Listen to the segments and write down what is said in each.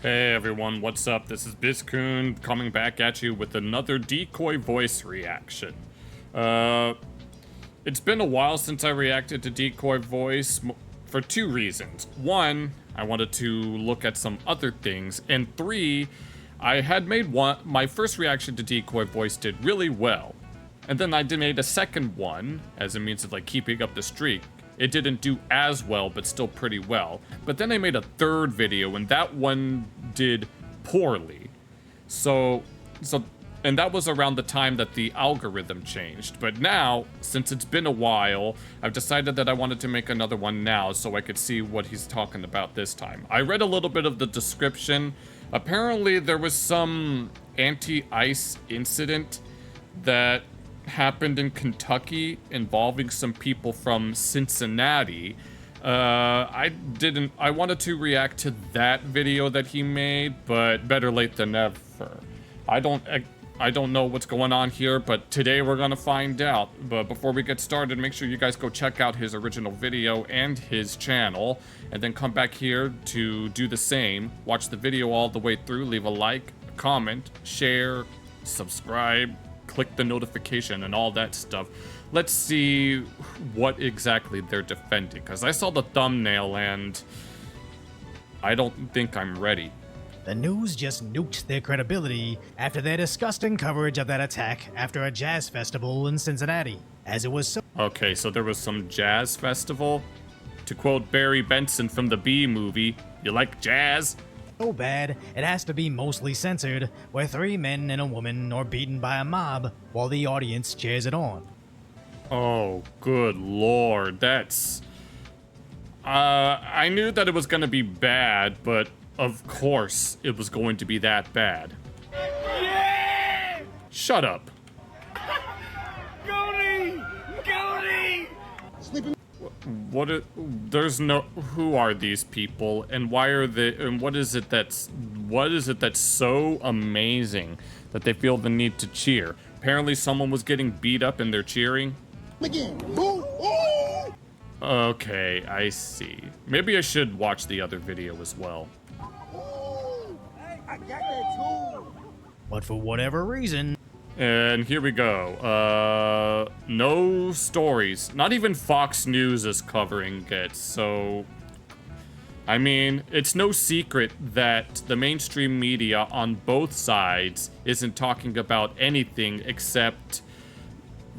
Hey everyone, what's up? This is Bizcoon coming back at you with another Decoy voice reaction. It's been a while since I reacted to Decoy voice for two reasons. One, I wanted to look at some other things, and three, I had made my first reaction to Decoy voice did really well. And then I made a second one as a means of like keeping up the streak. It didn't do as well, but still pretty well. But then I made a third video, and that one did poorly. And that was around the time that the algorithm changed. But now, since it's been a while, I've decided that I wanted to make another one now so I could see what he's talking about this time. I read a little bit of the description. Apparently, there was some anti-ice incident that happened in Kentucky involving some people from Cincinnati. I wanted to react to that video that he made, but better late than never. I don't know what's going on here, but today we're gonna find out. But before we get started, make sure you guys go check out his original video and his channel, and then come back here to do the same. Watch the video all the way through, leave a like, comment, share, subscribe, click the notification and all that stuff. Let's see what exactly they're defending, because I saw the thumbnail and I don't think I'm ready. The news just nuked their credibility after their disgusting coverage of that attack after a jazz festival in Cincinnati, as it was so— Okay, so there was some jazz festival? To quote Barry Benson from the Bee Movie, you like jazz? so bad it has to be mostly censored, where 3 men and a woman are beaten by a mob while the audience cheers it on. Oh, good lord, that's... I knew that it was gonna be bad, but of course it was going to be that bad. Yeah! Shut up. Goody! Goody! Who are these people, and why are they, and what is it that's so amazing that they feel the need to cheer? Apparently someone was getting beat up and they're cheering. Okay, I see. Maybe I should watch the other video as well. But for whatever reason— And here we go. No stories. Not even Fox News is covering it, so... I mean, it's no secret that the mainstream media on both sides isn't talking about anything except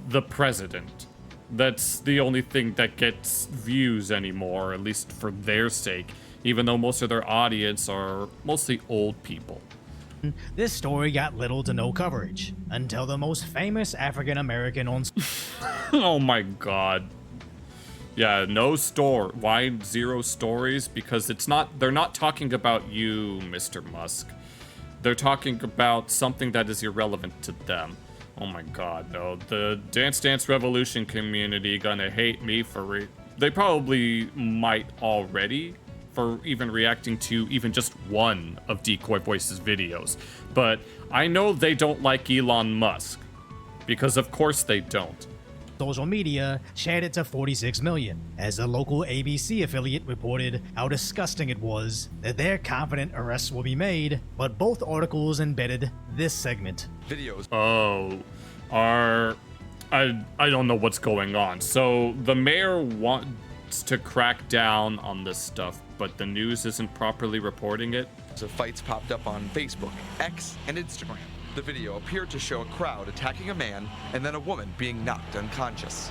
the president. That's the only thing that gets views anymore, at least for their sake, even though most of their audience are mostly old people. this story got little to no coverage until the most famous African-American on— Oh my god. Yeah, why 0 stories? Because they're not talking about you, Mr. Musk. They're talking about something that is irrelevant to them. Oh my god, no. The Dance Dance Revolution community gonna hate me for they probably might already for even reacting to even just one of Decoy Voice's videos. But I know they don't like Elon Musk, because of course they don't. social media shared it to 46 million, as the local ABC affiliate reported how disgusting it was that they're confident arrests will be made, but both articles embedded this segment. Videos. Oh, I don't know what's going on. So the mayor wants to crack down on this stuff, but the news isn't properly reporting it. So fights popped up on Facebook, X, and Instagram. The video appeared to show a crowd attacking a man and then a woman being knocked unconscious.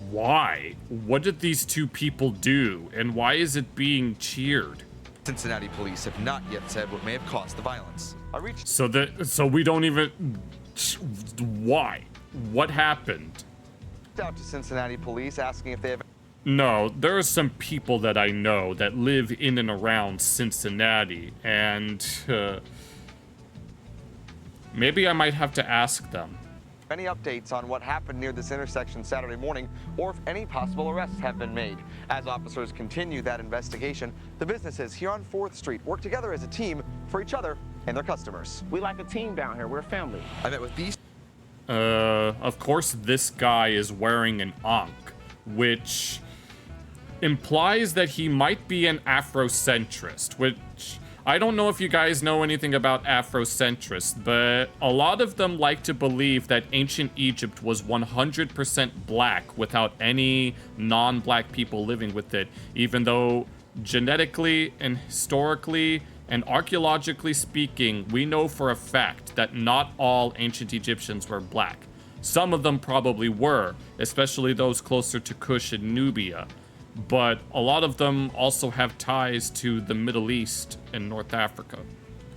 Why? What did these two people do, and why is it being cheered? Cincinnati police have not yet said what may have caused the violence. So we don't even... Why? What happened? Out to Cincinnati police asking if they have... No, there are some people that I know that live in and around Cincinnati, and maybe I might have to ask them. Any updates on what happened near this intersection Saturday morning, or if any possible arrests have been made. As officers continue that investigation, the businesses here on 4th Street work together as a team for each other and their customers. We like a team down here. We're a family. I met with these... Of course this guy is wearing an ankh, which implies that he might be an Afrocentrist, which I don't know if you guys know anything about Afrocentrists, but a lot of them like to believe that ancient Egypt was 100% black without any non-black people living with it, even though genetically and historically and archaeologically speaking, we know for a fact that not all ancient Egyptians were black. Some of them probably were, especially those closer to Kush and Nubia. But a lot of them also have ties to the Middle East and North Africa.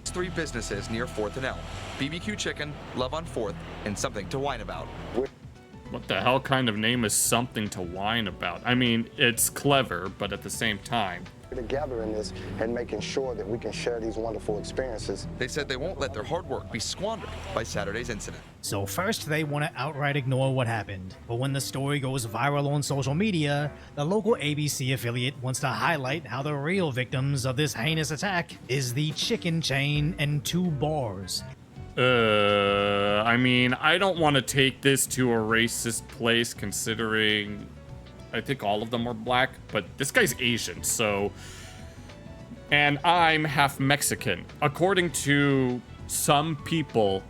3 businesses near 4th and L. BBQ Chicken, Love on 4th, and Something to Whine About. What the hell kind of name is Something to Whine About? I mean, it's clever, but at the same time. Together in this and making sure that we can share these wonderful experiences. They said they won't let their hard work be squandered by Saturday's incident. So first they want to outright ignore what happened, but when the story goes viral on social media, the local ABC affiliate wants to highlight how the real victims of this heinous attack is the chicken chain and 2 bars. I mean, I don't want to take this to a racist place considering I think all of them are black, but this guy's Asian, so... And I'm half Mexican. According to some people,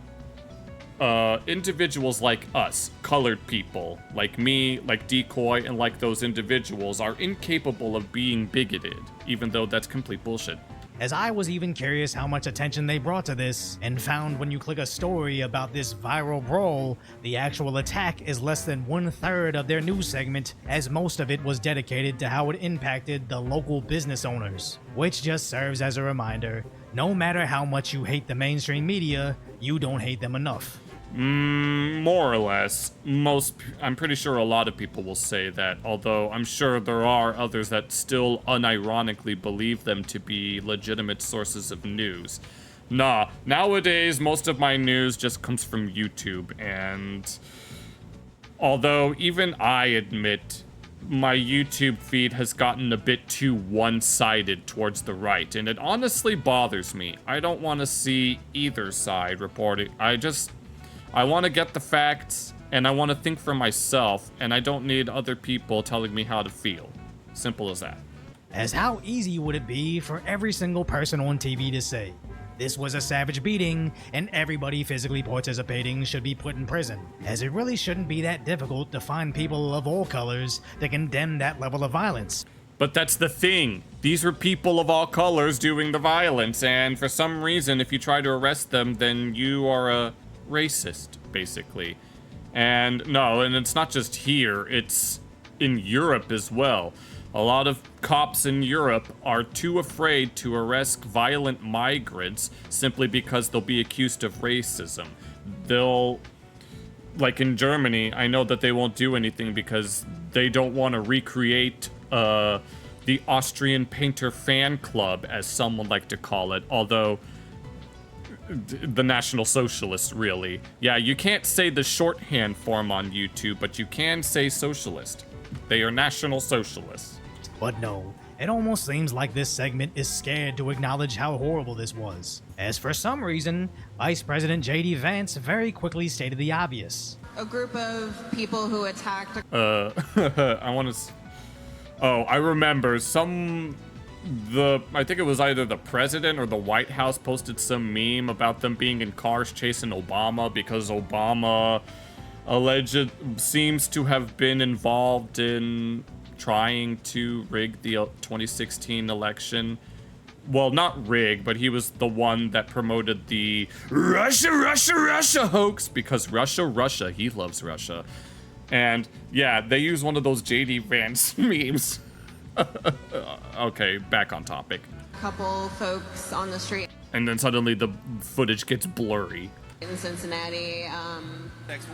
individuals like us, colored people, like me, like Decoy, and like those individuals, are incapable of being bigoted, even though that's complete bullshit. As I was even curious how much attention they brought to this, and found when you click a story about this viral brawl, the actual attack is less than 1/3 of their news segment, as most of it was dedicated to how it impacted the local business owners. Which just serves as a reminder, no matter how much you hate the mainstream media, you don't hate them enough. More or less. I'm pretty sure a lot of people will say that, although I'm sure there are others that still unironically believe them to be legitimate sources of news. Nah, nowadays most of my news just comes from YouTube, and although even I admit my YouTube feed has gotten a bit too one-sided towards the right, and it honestly bothers me. I don't want to see either side reporting. I want to get the facts, and I want to think for myself, and I don't need other people telling me how to feel. Simple as that. As how easy would it be for every single person on TV to say, this was a savage beating, and everybody physically participating should be put in prison, as it really shouldn't be that difficult to find people of all colors to condemn that level of violence. But that's the thing. These were people of all colors doing the violence, and for some reason, if you try to arrest them, then you are a racist, basically. And no, and it's not just here, it's in Europe as well. A lot of cops in Europe are too afraid to arrest violent migrants simply because they'll be accused of racism. They'll, like in Germany, I know that they won't do anything because they don't want to recreate the Austrian painter fan club, as some would like to call it, although the National Socialists, really. Yeah, you can't say the shorthand form on YouTube, but you can say socialist. They are National Socialists. But no, it almost seems like this segment is scared to acknowledge how horrible this was, as for some reason, Vice President J.D. Vance very quickly stated the obvious. A group of people who attacked... I remember I think it was either the president or the White House posted some meme about them being in cars chasing Obama because Obama seems to have been involved in trying to rig the 2016 election. Well, not rig, but he was the one that promoted the Russia hoax because Russia, he loves Russia. And yeah, they use one of those JD Vance memes. Okay, back on topic. Couple folks on the street And then suddenly the footage gets blurry. in Cincinnati.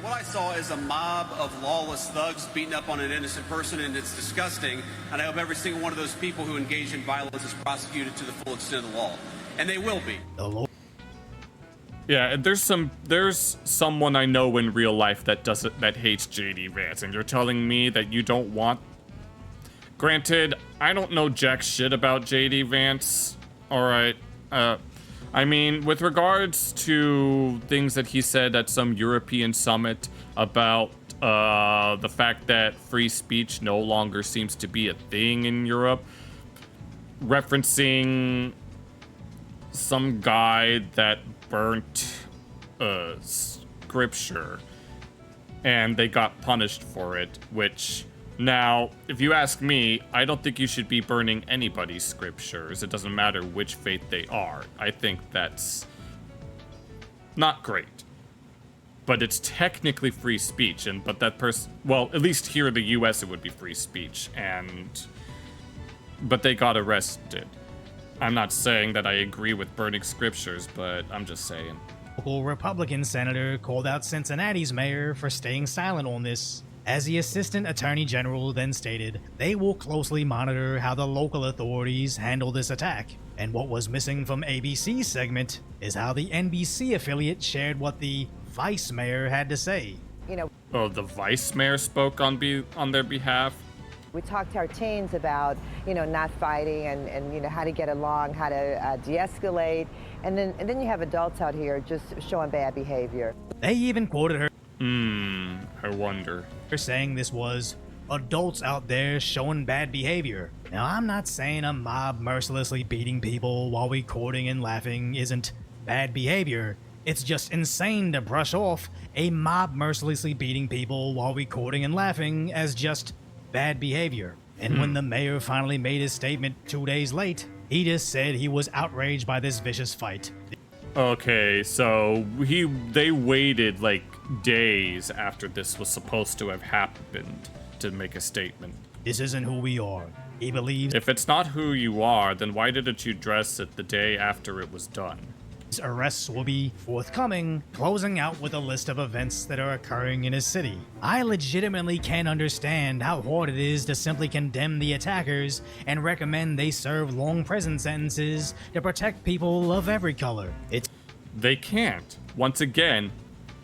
What I saw is a mob of lawless thugs beating up on an innocent person, and it's disgusting. And I hope every single one of those people who engage in violence is prosecuted to the full extent of the law. And they will be. Yeah, there's someone I know in real life that hates JD Vance, and you're telling me that you don't want... Granted, I don't know jack shit about JD Vance. Alright, I mean, with regards to things that he said at some European summit about the fact that free speech no longer seems to be a thing in Europe, referencing some guy that burnt scripture, and they got punished for it, which, now, if you ask me, I don't think you should be burning anybody's scriptures. It doesn't matter which faith they are. I think that's not great. But it's technically free speech, but that person, well, at least here in the US it would be free speech, but they got arrested. I'm not saying that I agree with burning scriptures, but I'm just saying. Local Republican senator called out Cincinnati's mayor for staying silent on this. As the Assistant Attorney General then stated, they will closely monitor how the local authorities handle this attack. And what was missing from ABC's segment is how the NBC affiliate shared what the vice mayor had to say. Oh, the vice mayor spoke on their behalf? We talked to our teens about, not fighting and how to get along, how to de-escalate. And then you have adults out here just showing bad behavior. They even quoted her. I wonder. Saying this was adults out there showing bad behavior. Now, I'm not saying a mob mercilessly beating people while recording and laughing isn't bad behavior. It's just insane to brush off a mob mercilessly beating people while recording and laughing as just bad behavior. And when the mayor finally made his statement 2 days late, he just said he was outraged by this vicious fight. Okay, so they waited like days after this was supposed to have happened to make a statement. This isn't who we are. He believes if it's not who you are, then why didn't you dress it the day after it was done? arrests will be forthcoming, closing out with a list of events that are occurring in his city. I legitimately can't understand how hard it is to simply condemn the attackers and recommend they serve long prison sentences to protect people of every color. They can't. Once again,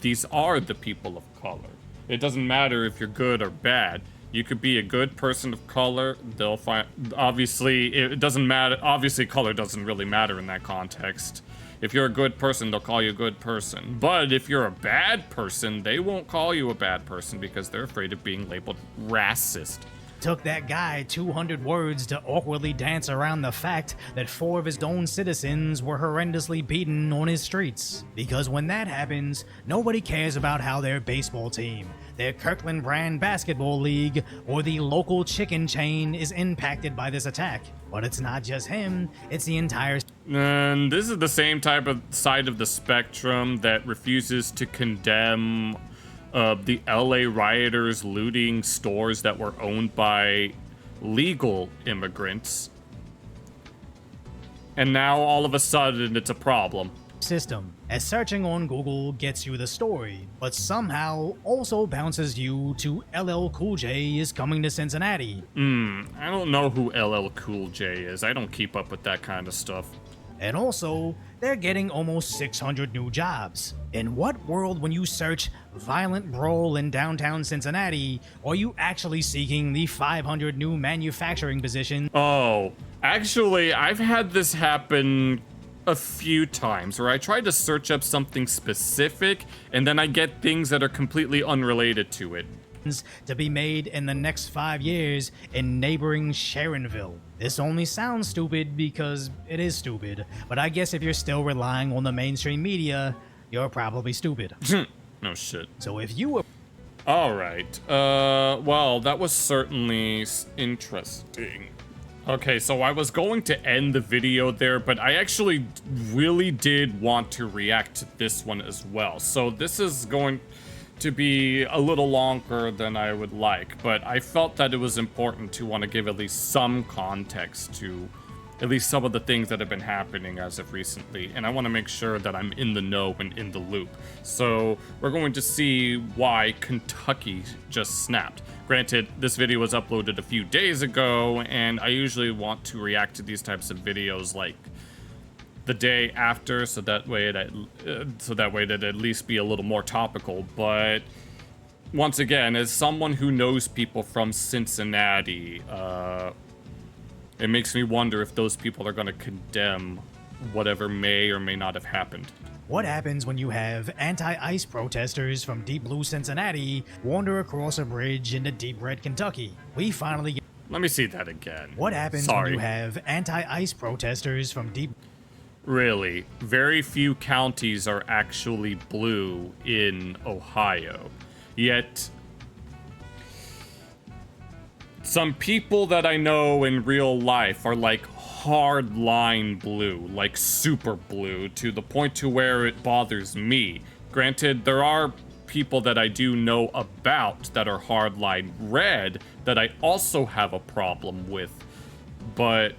these are the people of color. It doesn't matter if you're good or bad. You could be a good person of color, they'll find, obviously, it doesn't matter, obviously color doesn't really matter in that context. If you're a good person, they'll call you a good person. But if you're a bad person, they won't call you a bad person because they're afraid of being labeled racist. Took that guy 200 words to awkwardly dance around the fact that 4 of his own citizens were horrendously beaten on his streets. Because when that happens, nobody cares about how their baseball team, their Kirkland brand basketball league, or the local chicken chain is impacted by this attack. But it's not just him, it's the entire... And this is the same type of side of the spectrum that refuses to condemn the LA rioters looting stores that were owned by legal immigrants. And now all of a sudden it's a problem. System, as searching on Google gets you the story, but somehow also bounces you to LL Cool J is coming to Cincinnati. I don't know who LL Cool J is. I don't keep up with that kind of stuff. And also, they're getting almost 600 new jobs. In what world, when you search violent brawl in downtown Cincinnati, are you actually seeking the 500 new manufacturing positions? Oh, actually, I've had this happen a few times where I try to search up something specific and then I get things that are completely unrelated to it. To be made in the next 5 years in neighboring Sharonville. This only sounds stupid because it is stupid, but I guess if you're still relying on the mainstream media, you're probably stupid. No shit. So if you were... Alright, well, that was certainly interesting. Okay, so I was going to end the video there, but I actually really did want to react to this one as well. So this is going to be a little longer than I would like, but I felt that it was important to want to give at least some context to at least some of the things that have been happening as of recently, and I want to make sure that I'm in the know and in the loop. So we're going to see why Kentucky just snapped. Granted, this video was uploaded a few days ago, and I usually want to react to these types of videos like the day after, so that way that at least be a little more topical. But once again, as someone who knows people from Cincinnati, it makes me wonder if those people are going to condemn whatever may or may not have happened. What happens when you have anti-ICE protesters from Deep Blue Cincinnati wander across a bridge into Deep Red Kentucky? We finally get... Let me see that again. What happens when you have anti-ICE protesters from Deep... Really, very few counties are actually blue in Ohio. Yet, some people that I know in real life are like hard line blue, like super blue, to the point to where it bothers me. Granted, there are people that I do know about that are hardline red that I also have a problem with, but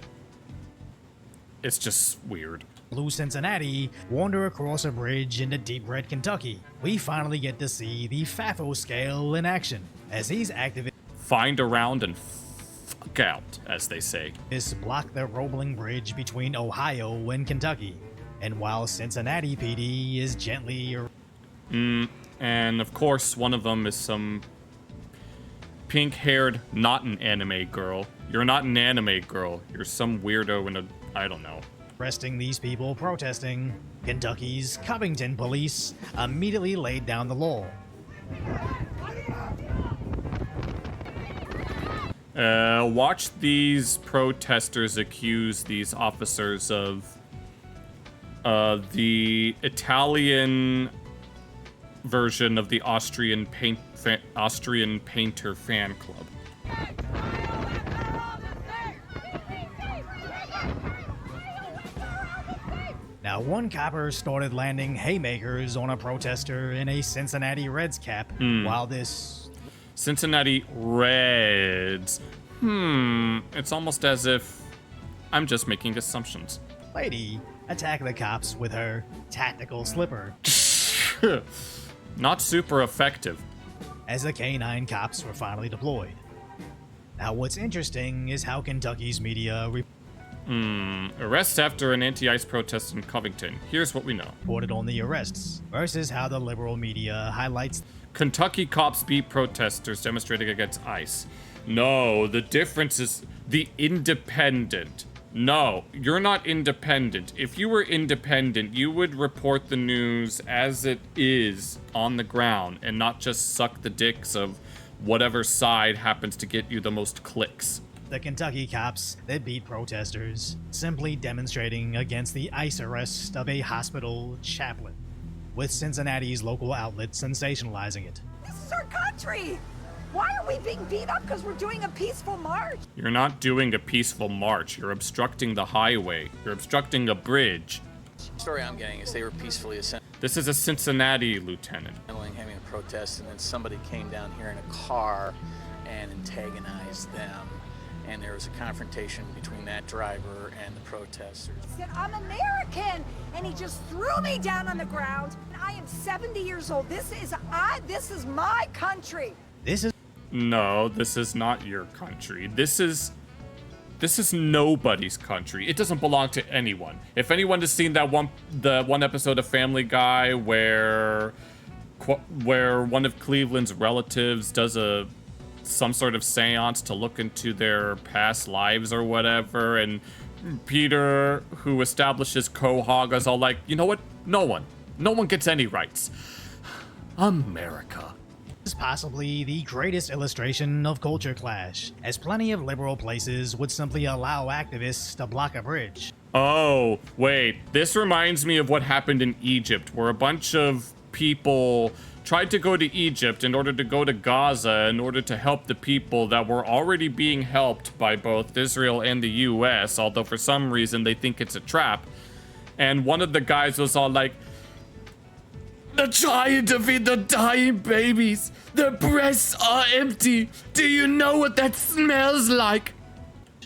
it's just weird. Blue Cincinnati wander across a bridge into deep red Kentucky. We finally get to see the FAFO scale in action, as these activists Find around and fuck out, as they say. block the rolling bridge between Ohio and Kentucky. And while Cincinnati PD is gently... And of course, one of them is some pink-haired, not an anime girl. You're not an anime girl. You're some weirdo in a... I don't know. arresting these people protesting, Kentucky's Covington police immediately laid down the law. Watch these protesters accuse these officers of the Italian version of the Austrian painter fan club. Now, one copper started landing haymakers on a protester in a Cincinnati Reds cap, while this Cincinnati Reds. It's almost as if I'm just making assumptions. lady attacked the cops with her tactical slipper. Not super effective. As the K-9 cops were finally deployed. Now, what's interesting is how Kentucky's media Arrests after an anti-ICE protest in Covington. Here's what we know. reported on the arrests, versus how the liberal media highlights Kentucky cops beat protesters demonstrating against ICE. No, the difference is the independent. No, you're not independent. If you were independent, you would report the news as it is on the ground and not just suck the dicks of whatever side happens to get you the most clicks. the Kentucky cops that beat protesters, simply demonstrating against the ICE arrest of a hospital chaplain, with Cincinnati's local outlets sensationalizing it. This is our country! Why are we being beat up because we're doing a peaceful march? You're not doing a peaceful march. You're obstructing the highway. You're obstructing a bridge. The story I'm getting is they were peacefully This is a Cincinnati lieutenant. having a protest, and then somebody came down here in a car and antagonized them. And there was a confrontation between that driver and the protesters. He said, I'm American! And he just threw me down on the ground. I am 70 years old. This is my country. No, this is not your country. This is nobody's country. It doesn't belong to anyone. If anyone has seen the one episode of Family Guy where one of Cleveland's relatives does some sort of seance to look into their past lives or whatever, and Peter, who establishes Quahog, is all like, you know what? No one gets any rights. America. Is possibly the greatest illustration of culture clash, as plenty of liberal places would simply allow activists to block a bridge. Oh, wait. This reminds me of what happened in Egypt, where a bunch of people tried to go to Egypt in order to go to Gaza in order to help the people that were already being helped by both Israel and the US, although for some reason they think it's a trap. And one of the guys was all like, "They're trying to feed the dying babies. Their breasts are empty. Do you know what that smells like?"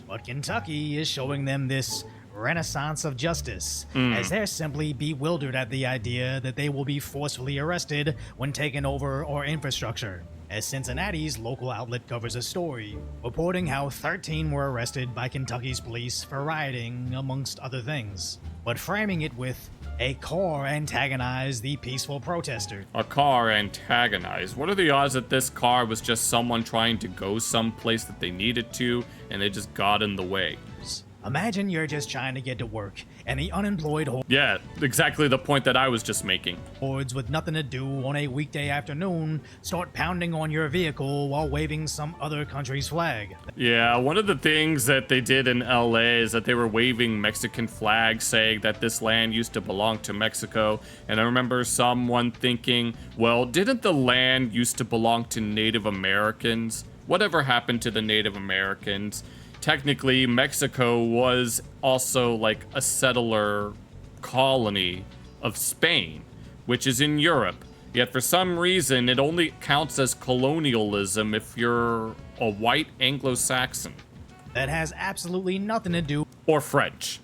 But Kentucky is showing them this renaissance of justice, as they're simply bewildered at the idea that they will be forcefully arrested when taking over our infrastructure. As Cincinnati's local outlet covers a story, reporting how 13 were arrested by Kentucky's police for rioting, amongst other things, but framing it with a car antagonized the peaceful protester. A car antagonized. What are the odds that this car was just someone trying to go someplace that they needed to, and they just got in the way? Imagine you're just trying to get to work, and the unemployed Yeah, exactly the point that I was just making. hordes with nothing to do on a weekday afternoon start pounding on your vehicle while waving some other country's flag. Yeah, one of the things that they did in LA is that they were waving Mexican flags saying that this land used to belong to Mexico. And I remember someone thinking, well, didn't the land used to belong to Native Americans? Whatever happened to the Native Americans? Technically, Mexico was also like a settler colony of Spain, which is in Europe. Yet for some reason, it only counts as colonialism if you're a white Anglo-Saxon. That has absolutely nothing to do Or French.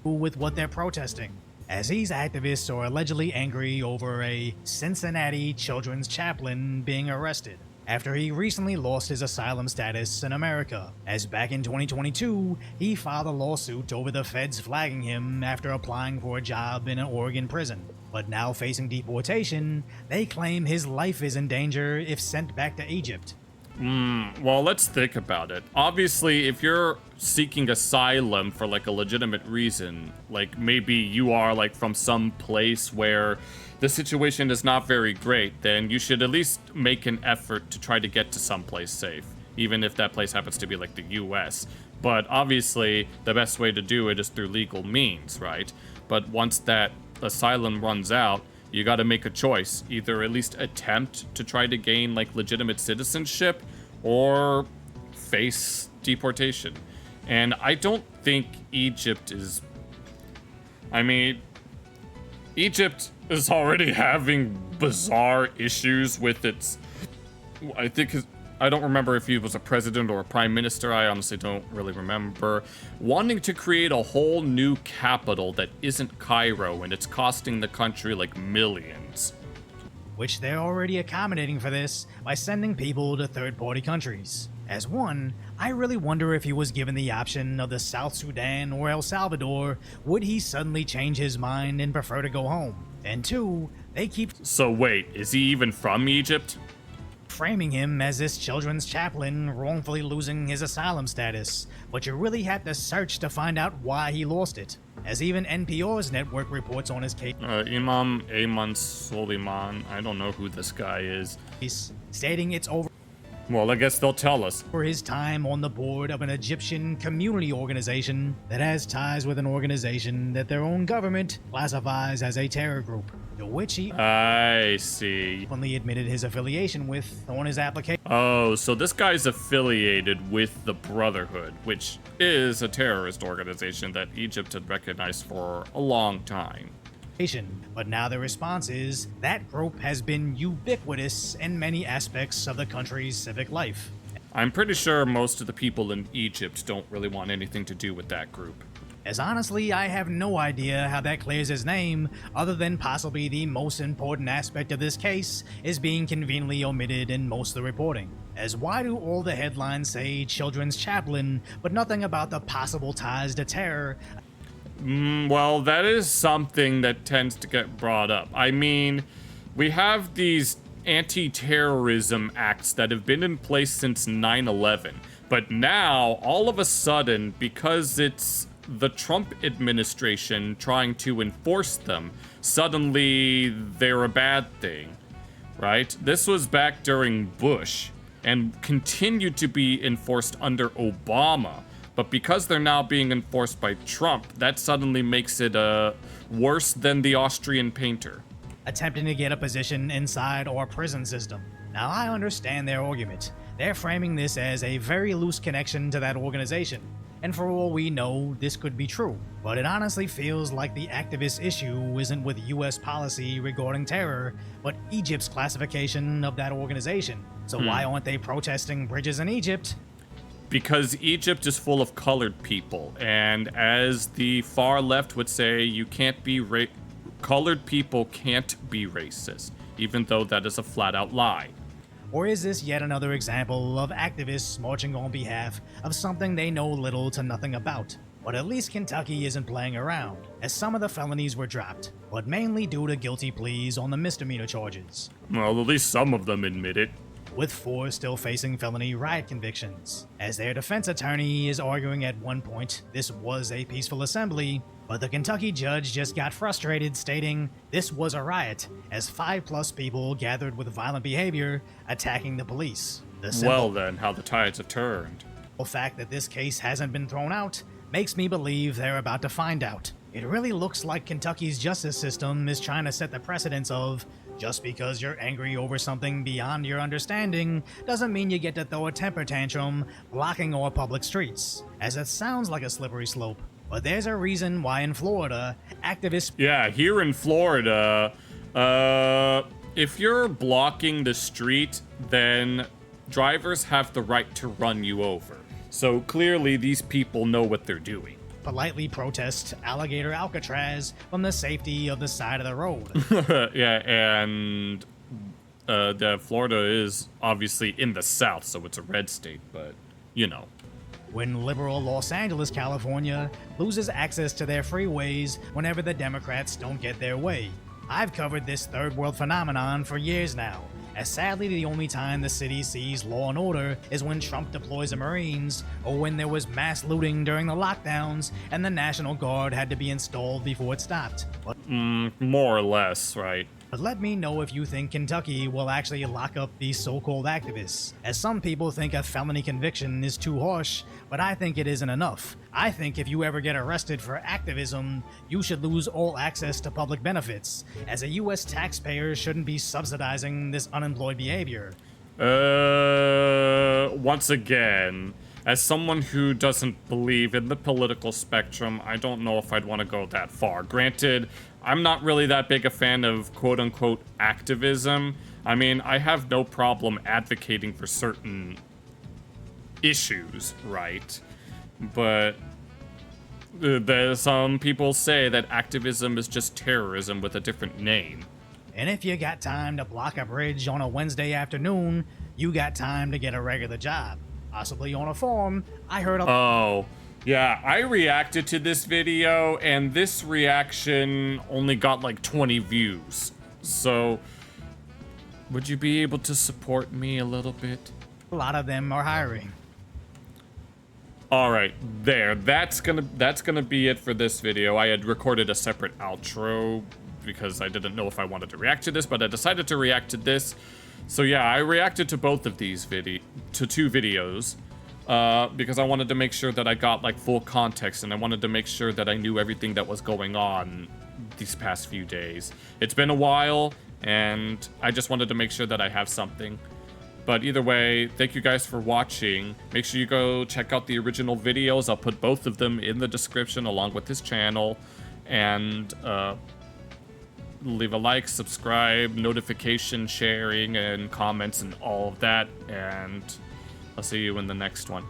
with what they're protesting, as these activists are allegedly angry over a Cincinnati children's chaplain being arrested after he recently lost his asylum status in America, as back in 2022, he filed a lawsuit over the feds flagging him after applying for a job in an Oregon prison. But now facing deportation, they claim his life is in danger if sent back to Egypt. Well, let's think about it. Obviously, if you're seeking asylum for like a legitimate reason, like maybe you are like from some place where the situation is not very great, then you should at least make an effort to try to get to someplace safe, even if that place happens to be like the US. But obviously, the best way to do it is through legal means, right? But once that asylum runs out, you got to make a choice. Either at least attempt to try to gain like legitimate citizenship or face deportation. And I don't think Egypt is... I mean, Egypt is already having bizarre issues with its... I don't remember if he was a president or a prime minister. I honestly don't really remember. Wanting to create a whole new capital that isn't Cairo, and it's costing the country like millions. Which they're already accommodating for this by sending people to third-party countries. As one, I really wonder if he was given the option of the South Sudan or El Salvador, would he suddenly change his mind and prefer to go home? And two, they keep So wait, is he even from Egypt? framing him as this children's chaplain wrongfully losing his asylum status, but you really have to search to find out why he lost it, as even NPR's network reports on his case, Imam Ayman Soliman. I don't know who this guy is. stating it's over Well, I guess they'll tell us. for his time on the board of an Egyptian community organization that has ties with an organization that their own government classifies as a terror group, to which he I see. openly admitted his affiliation with on his application. Oh, so this guy's affiliated with the Brotherhood, which is a terrorist organization that Egypt had recognized for a long time. But now the response is that group has been ubiquitous in many aspects of the country's civic life. I'm pretty sure most of the people in Egypt don't really want anything to do with that group. As honestly, I have no idea how that clears his name, other than possibly the most important aspect of this case is being conveniently omitted in most of the reporting. As why do all the headlines say children's chaplain, but nothing about the possible ties to terror? Well, that is something that tends to get brought up. I mean, we have these anti-terrorism acts that have been in place since 9/11. But now, all of a sudden, because it's the Trump administration trying to enforce them, suddenly they're a bad thing, right? This was back during Bush and continued to be enforced under Obama. But because they're now being enforced by Trump, that suddenly makes it worse than the Austrian painter. Attempting to get a position inside our prison system. Now, I understand their argument. They're framing this as a very loose connection to that organization. And for all we know, this could be true. But it honestly feels like the activist issue isn't with US policy regarding terror, but Egypt's classification of that organization. So why aren't they protesting bridges in Egypt? Because Egypt is full of colored people, and as the far left would say, you can't be colored people can't be racist, even though that is a flat-out lie. Or is this yet another example of activists marching on behalf of something they know little to nothing about? But at least Kentucky isn't playing around, as some of the felonies were dropped, but mainly due to guilty pleas on the misdemeanor charges. Well, at least some of them admit it. with 4 still facing felony riot convictions. As their defense attorney is arguing at one point, this was a peaceful assembly, but the Kentucky judge just got frustrated, stating this was a riot, as 5+ people gathered with violent behavior, attacking the police. Well then, how the tides have turned. The fact that this case hasn't been thrown out makes me believe they're about to find out. It really looks like Kentucky's justice system is trying to set the precedence of just because you're angry over something beyond your understanding doesn't mean you get to throw a temper tantrum blocking our public streets. As it sounds like a slippery slope, but there's a reason why in Florida, activists... Yeah, here in Florida, if you're blocking the street, then drivers have the right to run you over. So clearly these people know what they're doing. politely protest alligator Alcatraz from the safety of the side of the road. Yeah, and the Florida is obviously in the south, so it's a red state, but you know. When liberal Los Angeles, California loses access to their freeways whenever the Democrats don't get their way. I've covered this third world phenomenon for years now, as sadly the only time the city sees law and order is when Trump deploys the Marines, or when there was mass looting during the lockdowns and the National Guard had to be installed before it stopped. But more or less, right? But let me know if you think Kentucky will actually lock up these so-called activists, as some people think a felony conviction is too harsh, but I think it isn't enough. I think if you ever get arrested for activism, you should lose all access to public benefits, as a US taxpayer shouldn't be subsidizing this unemployed behavior. Once again, as someone who doesn't believe in the political spectrum, I don't know if I'd want to go that far. Granted, I'm not really that big a fan of quote-unquote activism. I mean, I have no problem advocating for certain issues, right? But some people say that activism is just terrorism with a different name. And if you got time to block a bridge on a Wednesday afternoon, you got time to get a regular job. Possibly on a farm. I heard Oh, yeah, I reacted to this video, and this reaction only got like 20 views. So, would you be able to support me a little bit? A lot of them are hiring. All right, there. That's gonna be it for this video. I had recorded a separate outro because I didn't know if I wanted to react to this, but I decided to react to this. So yeah, I reacted to both of these two videos. Because I wanted to make sure that I got like full context, and I wanted to make sure that I knew everything that was going on these past few days. It's been a while, and I just wanted to make sure that I have something. But either way, thank you guys for watching. Make sure you go check out the original videos. I'll put both of them in the description along with this channel. And leave a like, subscribe, notification, sharing, and comments, and all of that. And I'll see you in the next one.